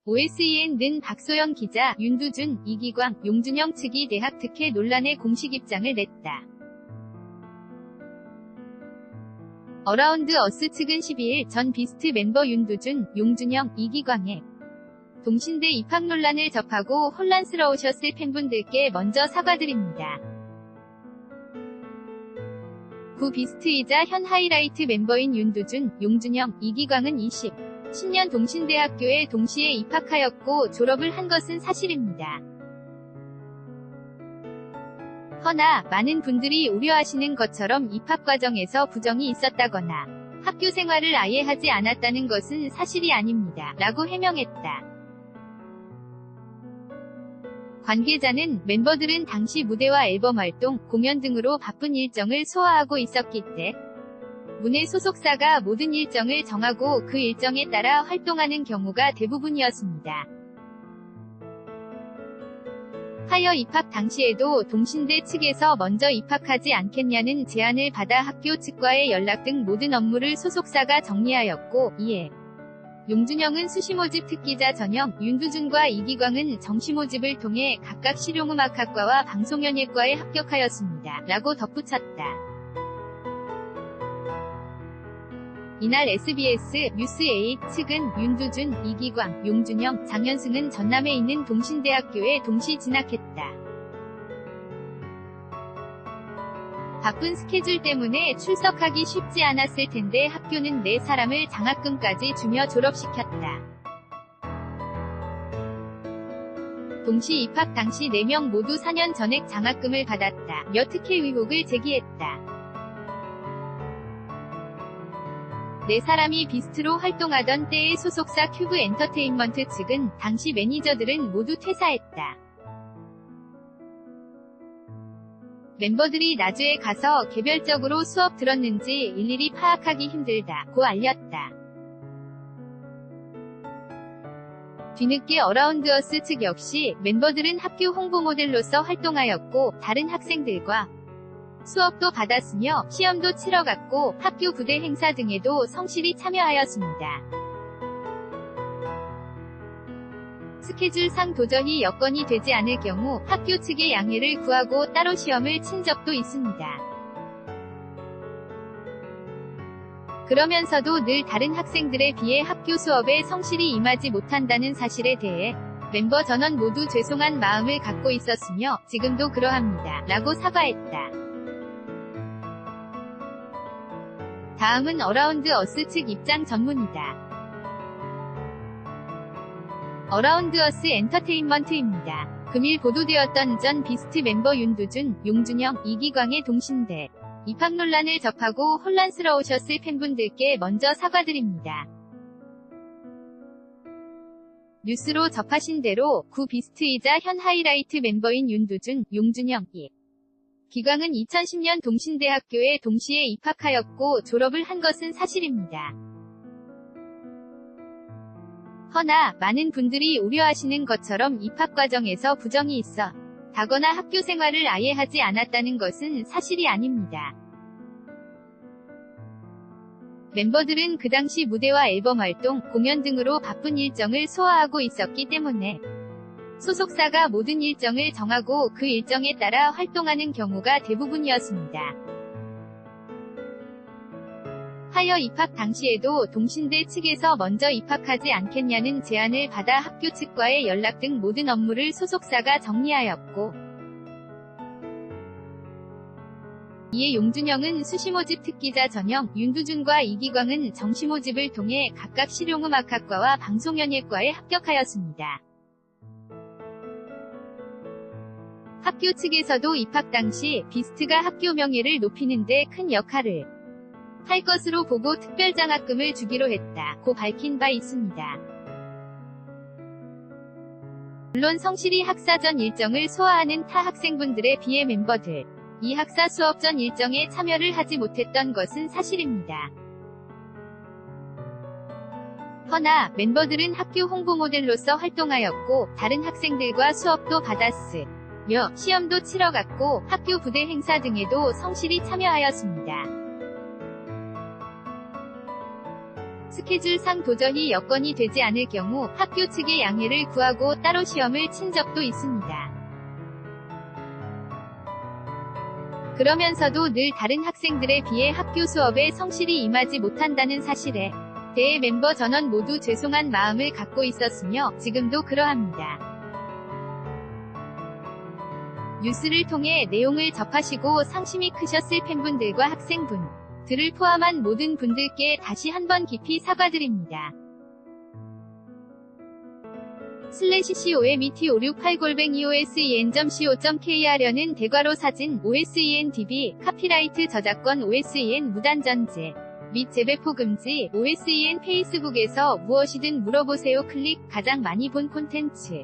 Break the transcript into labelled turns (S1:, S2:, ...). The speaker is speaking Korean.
S1: OSEN는 박소영 기자, 윤두준, 이기광, 용준영 측이 대학 특혜 논란에 공식 입장을 냈다. 어라운드 어스 측은 12일 전 비스트 멤버 윤두준, 용준영, 이기광의 동신대 입학 논란을 접하고 혼란스러우셨을 팬분들께 먼저 사과드립니다. 구 비스트이자 현 하이라이트 멤버인 윤두준, 용준영, 이기광은 2010년 동신대학교에 동시에 입학하였고 졸업을 한 것은 사실입니다. 허나 많은 분들이 우려하시는 것처럼 입학 과정에서 부정이 있었다거나 학교 생활을 아예 하지 않았다는 것은 사실이 아닙니다. 라고 해명했다. 관계자는 멤버들은 당시 무대와 앨범 활동, 공연 등으로 바쁜 일정을 소화하고 있었기 때문에 소속사가 모든 일정을 정하고 그 일정에 따라 활동하는 경우가 대부분이었습니다. 하여 입학 당시에도 동신대 측에서 먼저 입학하지 않겠냐는 제안을 받아 학교 측과의 연락 등 모든 업무를 소속사가 정리하였고, 이에 용준영은 수시모집 특기자 전형, 윤두준과 이기광은 정시모집을 통해 각각 실용음악학과와 방송연예과에 합격하였습니다. 라고 덧붙였다. 이날 SBS 뉴스8 측은 윤두준, 이기광, 용준영, 장현승은 전남에 있는 동신대학교에 동시 진학했다. 바쁜 스케줄 때문에 출석하기 쉽지 않았을 텐데 학교는 4사람을 장학금까지 주며 졸업시켰다. 동시 입학 당시 4명 모두 4년 전액 장학금을 받았다. 며 특혜 의혹을 제기했다. 4사람이 비스트로 활동하던 때의 소속사 큐브 엔터테인먼트 측은 당시 매니저들은 모두 퇴사했다. 멤버들이 나주에 가서 개별적으로 수업 들었는지 일일이 파악하기 힘들다고 알렸다. 뒤늦게 어라운드어스 측 역시 멤버들은 학교 홍보 모델로서 활동하였고 다른 학생들과 수업도 받았으며 시험도 치러갔고 학교 부대 행사 등에도 성실히 참여하였습니다. 스케줄상 도저히 여건이 되지 않을 경우 학교 측의 양해를 구하고 따로 시험을 친 적도 있습니다. 그러면서도 늘 다른 학생들에 비해 학교 수업에 성실히 임하지 못한다는 사실에 대해 멤버 전원 모두 죄송한 마음을 갖고 있었으며 지금도 그러합니다. 라고 사과했다. 다음은 어라운드 어스 측 입장 전문이다. 어라운드 어스 엔터테인먼트입니다. 금일 보도되었던 전 비스트 멤버 윤두준, 용준영, 이기광의 동신대 입학 논란을 접하고 혼란스러우셨을 팬분들께 먼저 사과드립니다. 뉴스로 접하신 대로 구 비스트이자 현 하이라이트 멤버인 윤두준, 용준영, 이기광은 2010년 동신대학교에 동시에 입학하였고 졸업을 한 것은 사실입니다. 허나 많은 분들이 우려하시는 것처럼 입학 과정에서 부정이 있어 다거나 학교 생활을 아예 하지 않았다는 것은 사실이 아닙니다. 멤버들은 그 당시 무대와 앨범 활동, 공연 등으로 바쁜 일정을 소화하고 있었기 때문에 소속사가 모든 일정을 정하고 그 일정에 따라 활동하는 경우가 대부분이었습니다. 하여 입학 당시에도 동신대 측에서 먼저 입학하지 않겠냐는 제안을 받아 학교 측과의 연락 등 모든 업무를 소속사가 정리하였고, 이에 용준영은 수시모집 특기자 전형, 윤두준과 이기광은 정시모집을 통해 각각 실용음악학과와 방송연예과에 합격하였습니다. 학교 측에서도 입학 당시 비스트가 학교 명예를 높이는 데 큰 역할을 할 것으로 보고 특별장학금을 주기로 했다고 밝힌 바 있습니다. 물론 성실히 학사 전 일정을 소화하는 타 학생분들에 비해 멤버들 이 학사 수업 전 일정에 참여를 하지 못했던 것은 사실입니다. 허나 멤버들은 학교 홍보 모델로서 활동하였고 다른 학생들과 수업도 받았으며 시험도 치러갔고 학교 부대 행사 등에도 성실히 참여하였습니다. 스케줄상 도저히 여건이 되지 않을 경우 학교 측의 양해를 구하고 따로 시험을 친 적도 있습니다. 그러면서도 늘 다른 학생들에 비해 학교 수업에 성실히 임하지 못한다는 사실에 대해 멤버 전원 모두 죄송한 마음을 갖고 있었으며 지금도 그러합니다. 뉴스를 통해 내용을 접하시고 상심이 크셨을 팬분들과 학생분들을 포함한 모든 분들께 다시 한번 깊이 사과드립니다. /COMET568-OSEN.co.kr려는 대괄호 사진 OSEN-DB 카피라이트 저작권 OSEN 무단전제 및 재배포 금지 OSEN 페이스북에서 무엇이든 물어보세요 클릭 가장 많이 본 콘텐츠